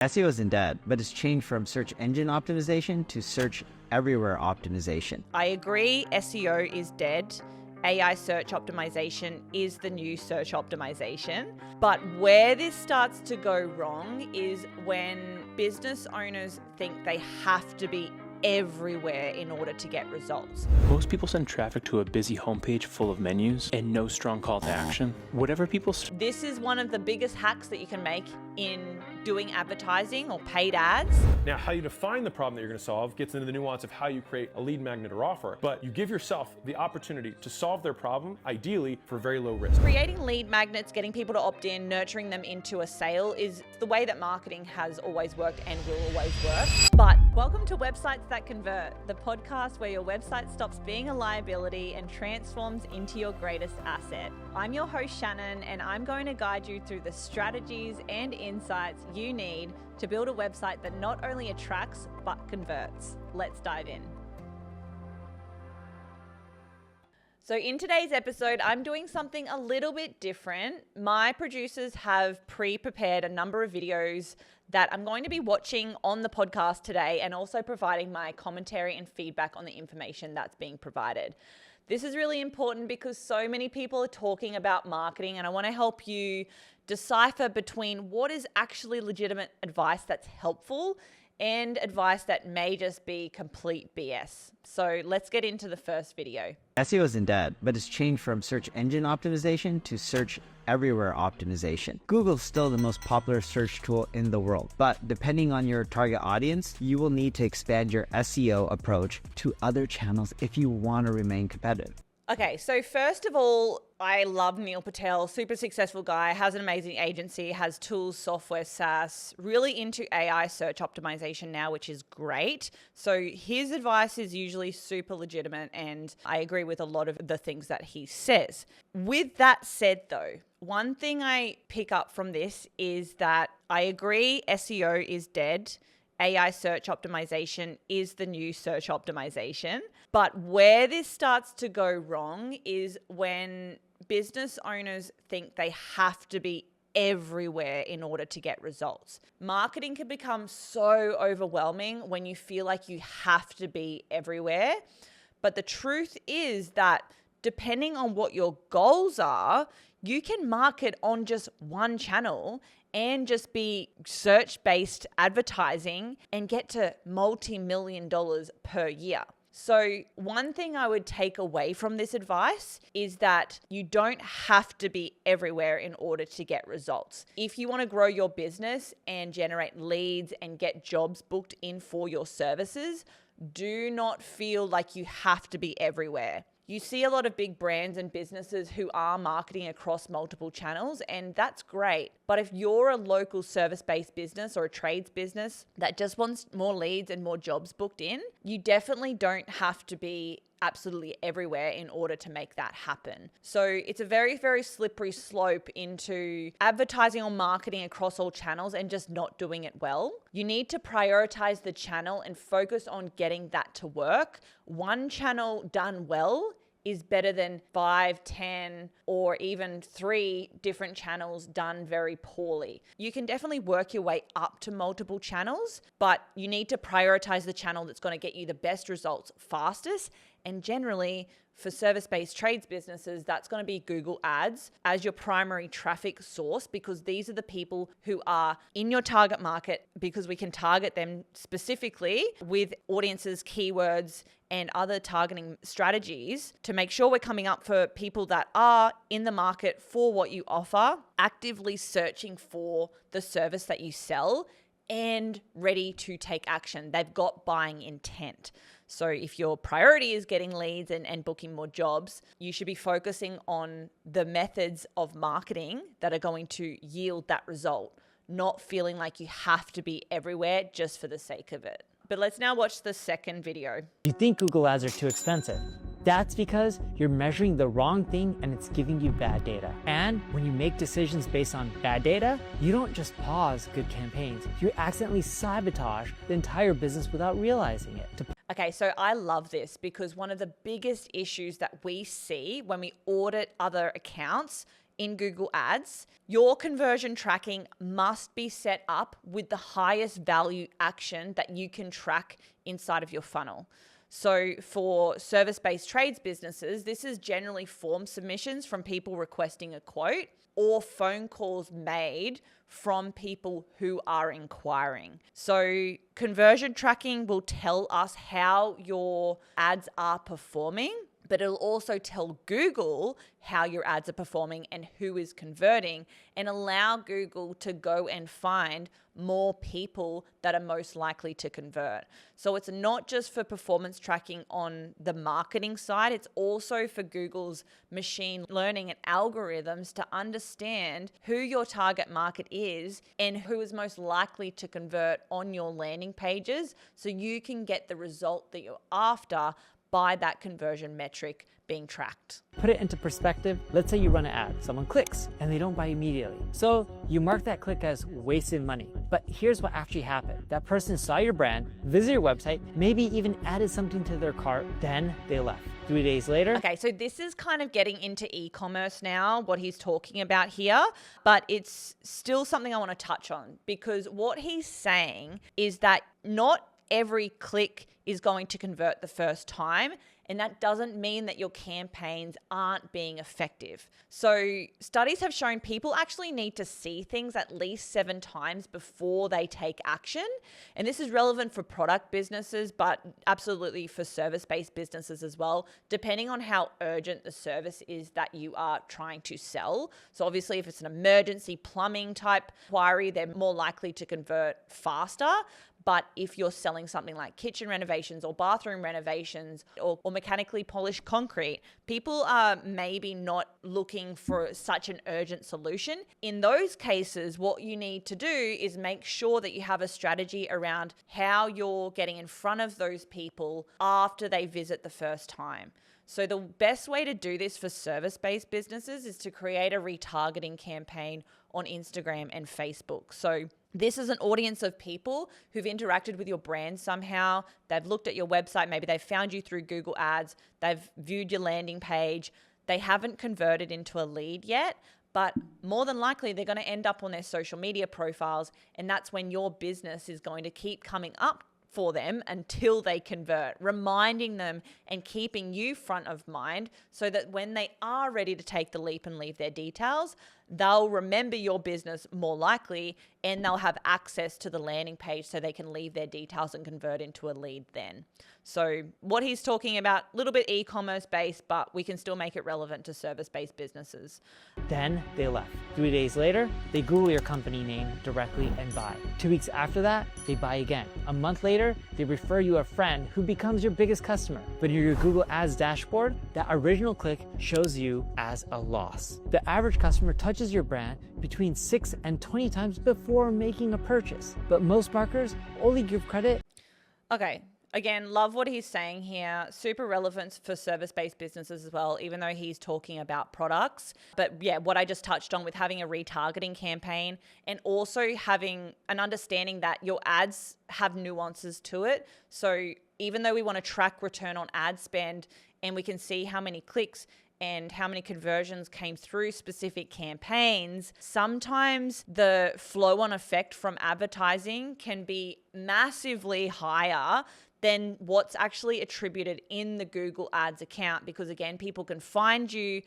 SEO isn't dead, but it's changed from search engine optimization to search everywhere optimization. I agree, SEO is dead. AI search optimization is the new search optimization. But where this starts to go wrong is when business owners think they have to be everywhere in order to get results. Most people send traffic to a busy homepage full of menus and no strong call to action. Whatever people... This is one of the biggest hacks that you can make in doing advertising or paid ads. Now, how you define the problem that you're going to solve gets into the nuance of how you create a lead magnet or offer, but you give yourself the opportunity to solve their problem, ideally for very low risk. Creating lead magnets, getting people to opt in, nurturing them into a sale is the way that marketing has always worked and will always work. But welcome to Websites That Convert, the podcast where your website stops being a liability and transforms into your greatest asset. I'm your host, Shannon, and I'm going to guide you through the strategies and insights you need to build a website that not only attracts, but converts. Let's dive in. So in today's episode, I'm doing something a little bit different. My producers have pre-prepared a number of videos that I'm going to be watching on the podcast today and also providing my commentary and feedback on the information that's being provided. This is really important because so many people are talking about marketing, and I want to help you decipher between what is actually legitimate advice that's helpful and advice that may just be complete BS. So let's get into the first video. SEO isn't dead, but it's changed from search engine optimization to search everywhere optimization. Google's still the most popular search tool in the world, but depending on your target audience, you will need to expand your SEO approach to other channels if you want to remain competitive. Okay, so first of all, I love Neil Patel, super successful guy, has an amazing agency, has tools, software, SaaS, really into AI search optimization now, which is great. So his advice is usually super legitimate, and I agree with a lot of the things that he says. With that said though, one thing I pick up from this is that I agree SEO is dead. AI search optimization is the new search optimization. But where this starts to go wrong is when business owners think they have to be everywhere in order to get results. Marketing can become so overwhelming when you feel like you have to be everywhere. But the truth is that depending on what your goals are, you can market on just one channel and just be search-based advertising and get to multi-million dollars per year. So one thing I would take away from this advice is that you don't have to be everywhere in order to get results. If you want to grow your business and generate leads and get jobs booked in for your services, do not feel like you have to be everywhere. You see a lot of big brands and businesses who are marketing across multiple channels, and that's great. But if you're a local service-based business or a trades business that just wants more leads and more jobs booked in, you definitely don't have to be absolutely everywhere in order to make that happen. So it's a very, very slippery slope into advertising or marketing across all channels and just not doing it well. You need to prioritize the channel and focus on getting that to work. One channel done well is better than 5, 10, or even 3 different channels done very poorly. You can definitely work your way up to multiple channels, but you need to prioritize the channel that's going to get you the best results fastest. And generally, for service-based trades businesses, that's going to be Google Ads as your primary traffic source, because these are the people who are in your target market, because we can target them specifically with audiences, keywords, and other targeting strategies to make sure we're coming up for people that are in the market for what you offer, actively searching for the service that you sell, and ready to take action. They've got buying intent. So if your priority is getting leads and booking more jobs, you should be focusing on the methods of marketing that are going to yield that result, not feeling like you have to be everywhere just for the sake of it. But let's now watch the second video. You think Google Ads are too expensive. That's because you're measuring the wrong thing and it's giving you bad data. And when you make decisions based on bad data, you don't just pause good campaigns. You accidentally sabotage the entire business without realizing it. Okay, so I love this because one of the biggest issues that we see when we audit other accounts in Google Ads, your conversion tracking must be set up with the highest value action that you can track inside of your funnel. So for service-based trades businesses, this is generally form submissions from people requesting a quote or phone calls made from people who are inquiring. So conversion tracking will tell us how your ads are performing, but it'll also tell Google how your ads are performing and who is converting, and allow Google to go and find more people that are most likely to convert. So it's not just for performance tracking on the marketing side, it's also for Google's machine learning and algorithms to understand who your target market is and who is most likely to convert on your landing pages, so you can get the result that you're after by that conversion metric being tracked. Put it into perspective. Let's say you run an ad, someone clicks and they don't buy immediately. So you mark that click as wasted money. But here's what actually happened. That person saw your brand, visited your website, maybe even added something to their cart, then they left. 3 days later. Okay, so this is kind of getting into e-commerce now, what he's talking about here, but it's still something I want to touch on, because what he's saying is that not every click is going to convert the first time, and that doesn't mean that your campaigns aren't being effective. So studies have shown people actually need to see things at least 7 times before they take action. And this is relevant for product businesses, but absolutely for service-based businesses as well, depending on how urgent the service is that you are trying to sell. So obviously if it's an emergency plumbing type inquiry, they're more likely to convert faster. But if you're selling something like kitchen renovations or bathroom renovations or mechanically polished concrete, people are maybe not looking for such an urgent solution. In those cases, what you need to do is make sure that you have a strategy around how you're getting in front of those people after they visit the first time. So the best way to do this for service-based businesses is to create a retargeting campaign on Instagram and Facebook. So this is an audience of people who've interacted with your brand somehow. They've looked at your website. Maybe they've found you through Google Ads. They've viewed your landing page. They haven't converted into a lead yet, but more than likely they're going to end up on their social media profiles. And that's when your business is going to keep coming up for them until they convert, reminding them and keeping you front of mind so that when they are ready to take the leap and leave their details, they'll remember your business more likely, and they'll have access to the landing page so they can leave their details and convert into a lead then. So what he's talking about, a little bit e-commerce based, but we can still make it relevant to service-based businesses. Then they left. 3 days later, they Google your company name directly and buy. 2 weeks after that, they buy again. A month later, they refer you a friend who becomes your biggest customer. But in your Google Ads dashboard, that original click shows you as a loss. The average customer touches your brand between 6 and 20 times before making a purchase. But most marketers only give credit. Okay. Again, love what he's saying here. Super relevant for service-based businesses as well, even though he's talking about products. But yeah, what I just touched on with having a retargeting campaign and also having an understanding that your ads have nuances to it. So even though we want to track return on ad spend and we can see how many clicks and how many conversions came through specific campaigns, sometimes the flow-on effect from advertising can be massively higher than what's actually attributed in the Google Ads account, because again, people can find you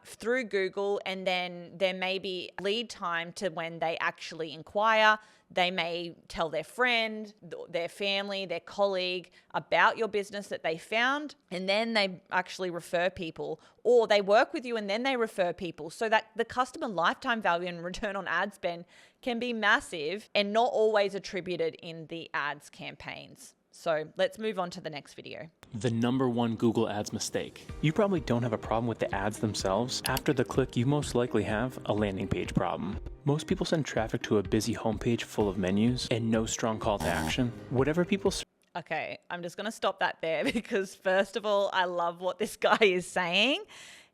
through Google, and then there may be lead time to when they actually inquire. They may tell their friend, their family, their colleague about your business that they found, and then they actually refer people, or they work with you and then they refer people, so that the customer lifetime value and return on ad spend can be massive and not always attributed in the ads campaigns. So let's move on to the next video. The #1 Google Ads mistake. You probably don't have a problem with the ads themselves. After the click, you most likely have a landing page problem. Most people send traffic to a busy homepage full of menus and no strong call to action. Whatever people Okay, I'm just going to stop that there because first of all, I love what this guy is saying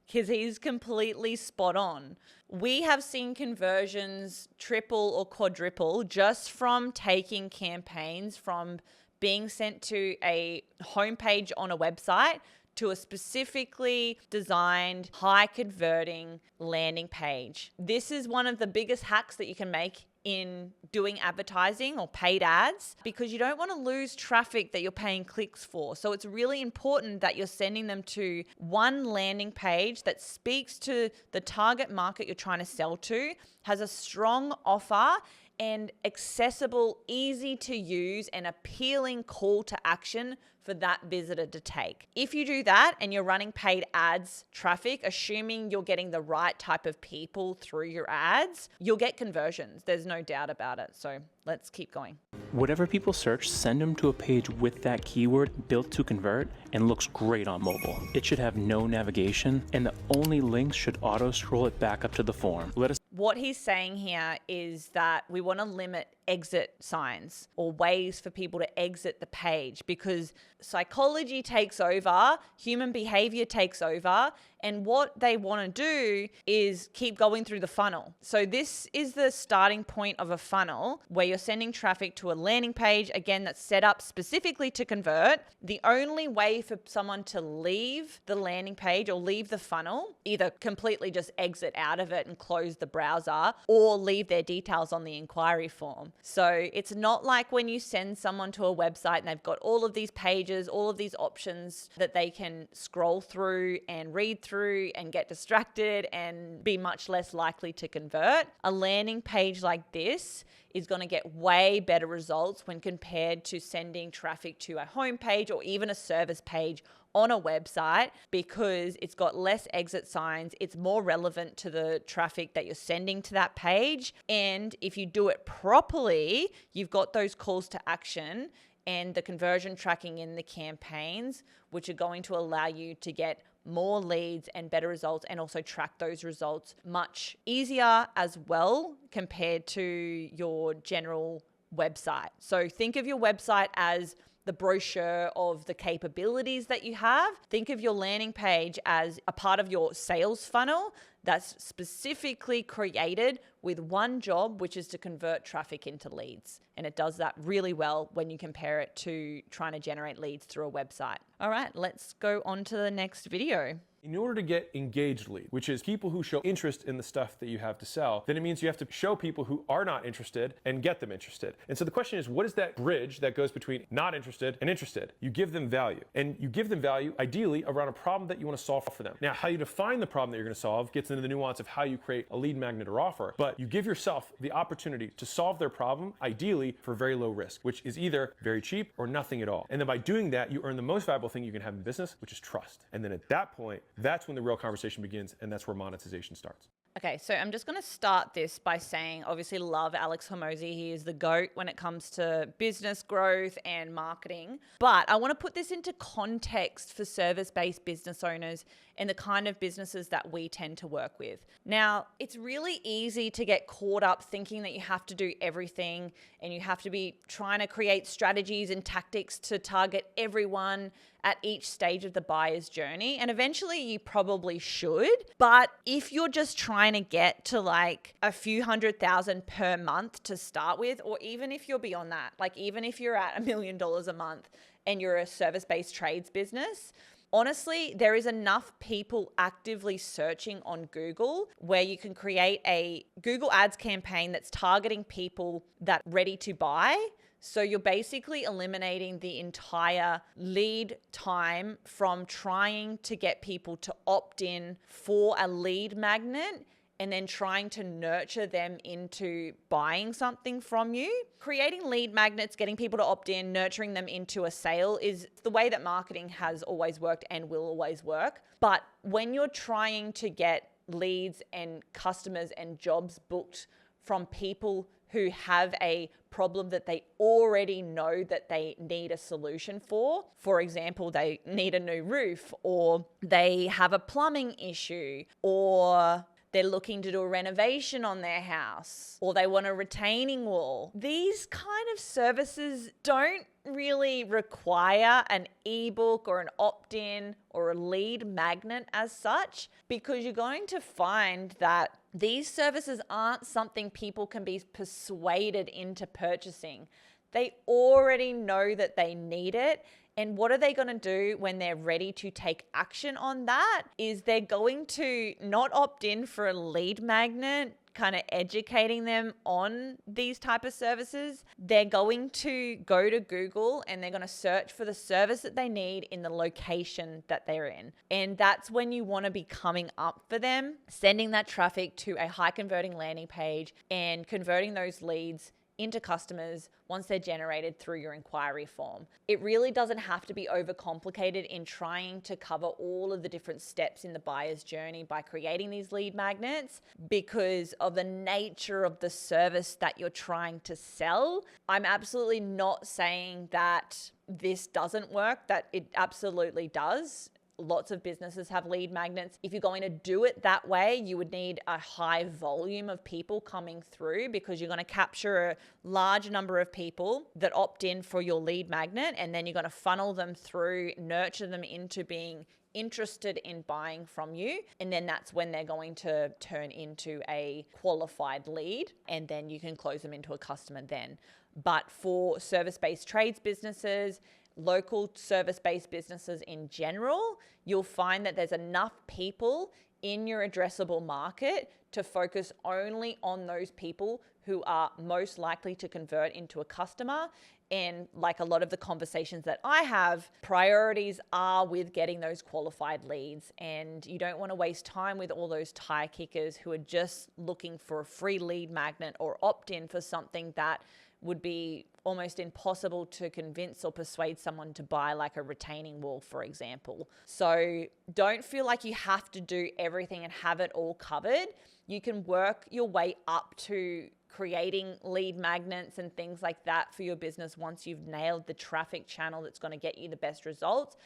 because he's completely spot on. We have seen conversions triple or quadruple just from taking campaigns from being sent to a homepage on a website to a specifically designed, high converting landing page. This is one of the biggest hacks that you can make in doing advertising or paid ads, because you don't want to lose traffic that you're paying clicks for. So it's really important that you're sending them to one landing page that speaks to the target market you're trying to sell to, has a strong offer, and accessible, easy to use, and appealing call to action for that visitor to take. If you do that and you're running paid ads traffic, assuming you're getting the right type of people through your ads, you'll get conversions. There's no doubt about it. So let's keep going. Whatever people search, send them to a page with that keyword built to convert and looks great on mobile. It should have no navigation, and the only links should auto scroll it back up to the form. What he's saying here is that we want to limit exit signs or ways for people to exit the page, because psychology takes over, human behavior takes over, and what they want to do is keep going through the funnel. So this is the starting point of a funnel where you're sending traffic to a landing page, again, that's set up specifically to convert. The only way for someone to leave the landing page or leave the funnel, either completely just exit out of it and close the browser, or leave their details on the inquiry form. So it's not like when you send someone to a website and they've got all of these pages, all of these options that they can scroll through and read through and get distracted and be much less likely to convert. A landing page like this is going to get way better results when compared to sending traffic to a homepage or even a service page on a website, because it's got less exit signs, it's more relevant to the traffic that you're sending to that page. And if you do it properly, you've got those calls to action and the conversion tracking in the campaigns, which are going to allow you to get more leads and better results, and also track those results much easier as well compared to your general website. So think of your website as the brochure of the capabilities that you have. Think of your landing page as a part of your sales funnel that's specifically created with one job, which is to convert traffic into leads. And it does that really well when you compare it to trying to generate leads through a website. All right, let's go on to the next video. In order to get engaged lead, which is people who show interest in the stuff that you have to sell, then it means you have to show people who are not interested and get them interested. And so the question is, what is that bridge that goes between not interested and interested? You give them value, and you give them value ideally around a problem that you want to solve for them. Now, how you define the problem that you're going to solve gets into the nuance of how you create a lead magnet or offer, but you give yourself the opportunity to solve their problem ideally for very low risk, which is either very cheap or nothing at all. And then by doing that, you earn the most valuable thing you can have in business, which is trust. And then at that point, that's when the real conversation begins, and that's where monetization starts. Okay, so I'm just going to start this by saying, obviously love Alex Hormozi. He is the GOAT when it comes to business growth and marketing. But I want to put this into context for service-based business owners and the kind of businesses that we tend to work with. Now, it's really easy to get caught up thinking that you have to do everything and you have to be trying to create strategies and tactics to target everyone at each stage of the buyer's journey. And eventually you probably should. But if you're just trying to get to like a few $100,000 per month to start with, or even if you're beyond that, like even if you're at $1 million a month and you're a service-based trades business, honestly, there is enough people actively searching on Google where you can create a Google Ads campaign that's targeting people that are ready to buy. So you're basically eliminating the entire lead time from trying to get people to opt in for a lead magnet and then trying to nurture them into buying something from you. Creating lead magnets, getting people to opt in, nurturing them into a sale is the way that marketing has always worked and will always work. But when you're trying to get leads and customers and jobs booked from people who have a problem that they already know that they need a solution for example, they need a new roof, or they have a plumbing issue, or they're looking to do a renovation on their house, or they want a retaining wall. These kind of services don't really require an ebook or an opt-in or a lead magnet as such, because you're going to find that these services aren't something people can be persuaded into purchasing. They already know that they need it, And what are they going to do when they're ready to take action on that? Is they're going to not opt in for a lead magnet, kind of educating them on these type of services. They're going to go to Google and they're going to search for the service that they need in the location that they're in. And that's when you want to be coming up for them, sending that traffic to a high converting landing page and converting those leads into customers once they're generated through your inquiry form. It really doesn't have to be overcomplicated in trying to cover all of the different steps in the buyer's journey by creating these lead magnets because of the nature of the service that you're trying to sell. I'm absolutely not saying that this doesn't work, that it absolutely does. Lots of businesses have lead magnets. If you're going to do it that way, you would need a high volume of people coming through because you're going to capture a large number of people that opt in for your lead magnet, and then you're going to funnel them through, nurture them into being interested in buying from you. And then that's when they're going to turn into a qualified lead, and then you can close them into a customer then. But for service-based trades businesses, local service-based businesses in general, you'll find that there's enough people in your addressable market to focus only on those people who are most likely to convert into a customer. And like a lot of the conversations that I have, priorities are with getting those qualified leads. And you don't want to waste time with all those tire kickers who are just looking for a free lead magnet or opt in for something that would be almost impossible to convince or persuade someone to buy, like a retaining wall, for example. So don't feel like you have to do everything and have it all covered. You can work your way up to creating lead magnets and things like that for your business once you've nailed the traffic channel that's going to get you the best results,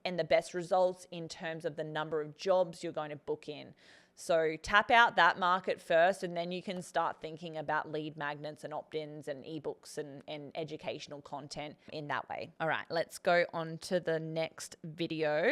and the best results in terms of the number of jobs you're going to book in. So tap out that market first, and then you can start thinking about lead magnets and opt-ins and ebooks and educational content in that way. All right, let's go on to the next video.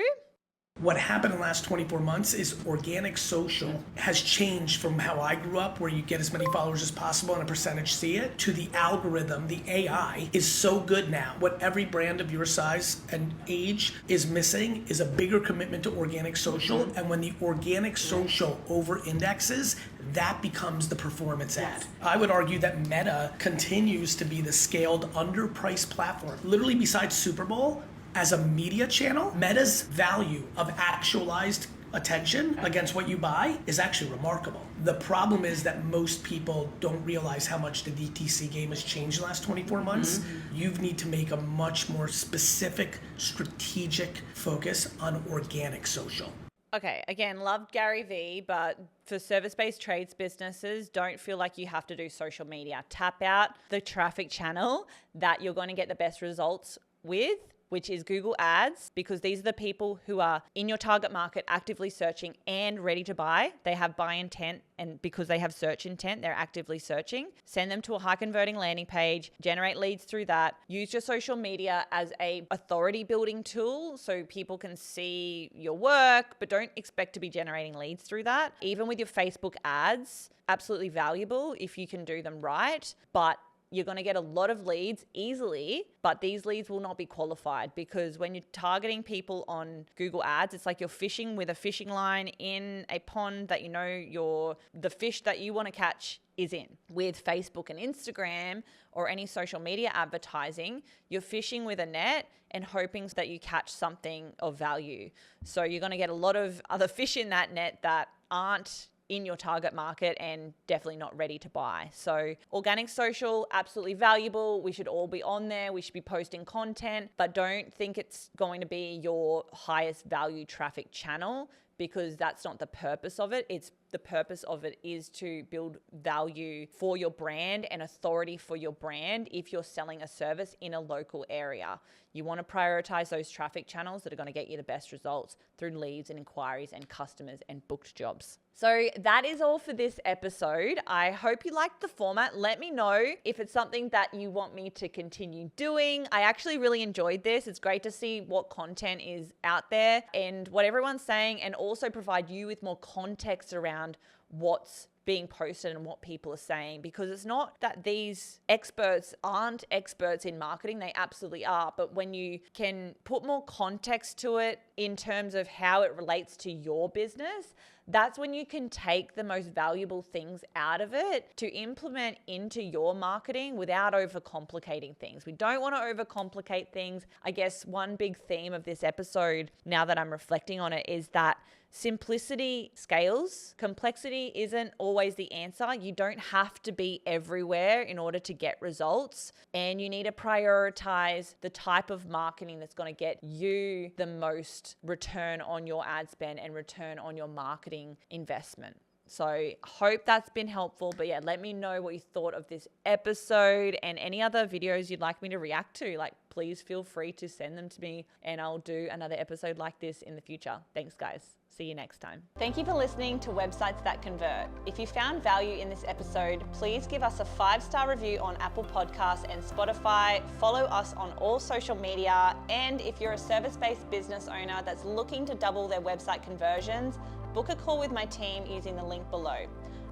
What happened in the last 24 months is organic social has changed from how I grew up, where you get as many followers as possible and a percentage see it, to the algorithm. The AI is so good now. What every brand of your size and age is missing is a bigger commitment to organic social. And when the organic social over indexes, that becomes the performance ad. I would argue that Meta continues to be the scaled underpriced platform. Literally besides Super Bowl, as a media channel, Meta's value of actualized attention against what you buy is actually remarkable. The problem is that most people don't realize how much the DTC game has changed in the last 24 months. You need to make a much more specific, strategic focus on organic social. Okay, again, loved Gary Vee, but for service-based trades businesses, don't feel like you have to do social media. Tap out the traffic channel that you're going to get the best results with, which is Google Ads, because these are the people who are in your target market actively searching and ready to buy. They have buy intent, and because they have search intent, they're actively searching. Send them to a high converting landing page, generate leads through that. Use your social media as a authority building tool so people can see your work, but don't expect to be generating leads through that. Even with your Facebook ads, absolutely valuable if you can do them right, but you're going to get a lot of leads easily, but these leads will not be qualified, because when you're targeting people on Google Ads, it's like you're fishing with a fishing line in a pond that you know the fish that you want to catch is in. With Facebook and Instagram or any social media advertising, you're fishing with a net and hoping that you catch something of value. So you're going to get a lot of other fish in that net that aren't in your target market and definitely not ready to buy. So organic social, absolutely valuable. We should all be on there. We should be posting content, but don't think it's going to be your highest value traffic channel, because that's not the purpose of it. The purpose of it is to build value for your brand and authority for your brand if you're selling a service in a local area. You want to prioritize those traffic channels that are going to get you the best results through leads and inquiries and customers and booked jobs. So that is all for this episode. I hope you liked the format. Let me know if it's something that you want me to continue doing. I actually really enjoyed this. It's great to see what content is out there and what everyone's saying, and also provide you with more context around what's being posted and what people are saying, because it's not that these experts aren't experts in marketing, they absolutely are, but when you can put more context to it in terms of how it relates to your business, that's when you can take the most valuable things out of it to implement into your marketing without overcomplicating things. We don't want to overcomplicate things. I guess one big theme of this episode, now that I'm reflecting on it, is that simplicity scales. Complexity isn't always the answer. You don't have to be everywhere in order to get results. And you need to prioritize the type of marketing that's going to get you the most return on your ad spend and return on your marketing investment. So hope that's been helpful. But yeah, let me know what you thought of this episode and any other videos you'd like me to react to. Like, please feel free to send them to me and I'll do another episode like this in the future. Thanks, guys. See you next time. Thank you for listening to Websites That Convert. If you found value in this episode, please give us a 5-star review on Apple Podcasts and Spotify. Follow us on all social media. And if you're a service-based business owner that's looking to double their website conversions, book a call with my team using the link below.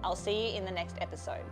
I'll see you in the next episode.